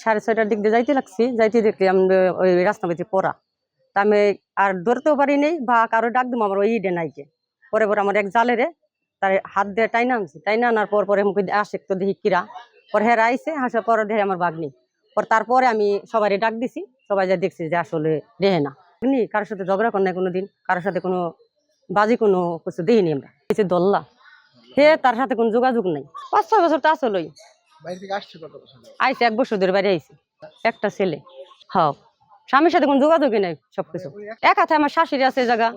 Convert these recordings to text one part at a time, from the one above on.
6:30টার দিক দিয়ে যাইতে লাগছি, যাইতে দেখি আমি ওই রাস্তা মধ্যে পড়া। তা আমি আর ধরতেও পারি নাই বা কারো ডাক দিব আমার ওই ইডে নাইকে। পরে আমার এক জালেরে তার হাত দিয়ে টাইনা আনছি, টাইনা আনার পরে মুখে আসে তো দেখি কিরা। পরে হেরা আইসে, হাসার পরে দেখে আমার বাগনি। তারপরে আমি সবাই ডাক দিছি, সবাই যা দেখছি যে আসলে রেহে না। কারোর সাথে ঝগড়া কর নাই কোনোদিন, কারোর সাথে কোনো বাজি কোনো কিছু দেখিনি আমরা। দল্লা হে তার সাথে কোনো যোগাযোগ নাই। 5-6 বছর তো আসলোই আইসে, 1 বছর ধরে বাড়ি আইসি। একটা ছেলে। হ্যাঁ, স্বামীর সাথে কোনো যোগাযোগই নাই, সবকিছু এক হাতে। আমার শাশুড়ি আছে জায়গা।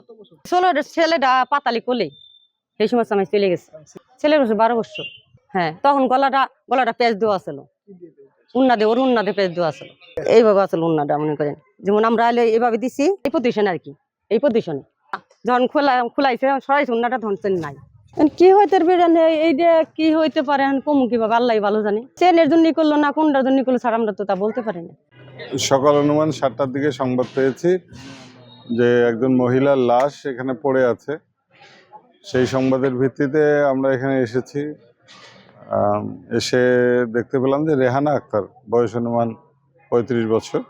ছেলেটা পাতালি কোলে, সেই সময় আমি চলে গেছে। ছেলের বছর 12 বছর। হ্যাঁ, তখন গলাটা পেঁচ দেওয়া আছিল, ওর উন্নাদে পেঁচ দেওয়া আছিল। এইভাবে আসলে উন্নাটা মনে করেন যেমন আমরা এইভাবে দিছি, এই পজিশনে আর কি। এই পজিশনে যখন খোলাইছে সরাইছে উন্নাটা ধরছেন নাই। কি হইতে পারে এইটা, কি হইতে পারে কমু কিভাবে আল্লাহ ভালো জানি। চেনের জন্য করলো না কোনটার জন্য করলো ছাড়া আমরা তো তা বলতে পারি না। সকাল অনুমান 7টার দিকে সংবাদ পেয়েছি যে একজন মহিলার লাশ এখানে পড়ে আছে। সেই সংবাদের ভিত্তিতে আমরা এখানে এসেছি। এসে দেখতে পেলাম যে রেহানা আক্তার, বয়স অনুমান 35 বছর।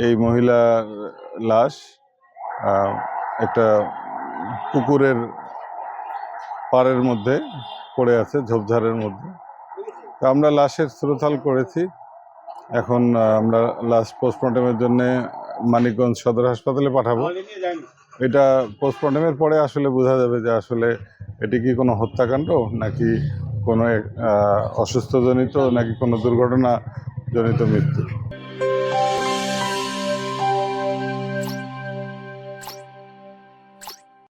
এই মহিলার লাশ একটা পুকুরের পাড়ের মধ্যে পড়ে আছে, ঝোপঝাড়ের মধ্যে। তো আমরা লাশের শ্রোতাল করেছি। এখন আমরা লাশ পোস্টমর্টমের জন্য মানিকগঞ্জ সদর হাসপাতালে পাঠাবো। এটা পোস্টমর্টমের পরে আসলে বোঝা যাবে যে আসলে এটি কি কোনো হত্যাকাণ্ড নাকি কোনো অসুস্থজনিত নাকি কোনো দুর্ঘটনাজনিত মৃত্যু।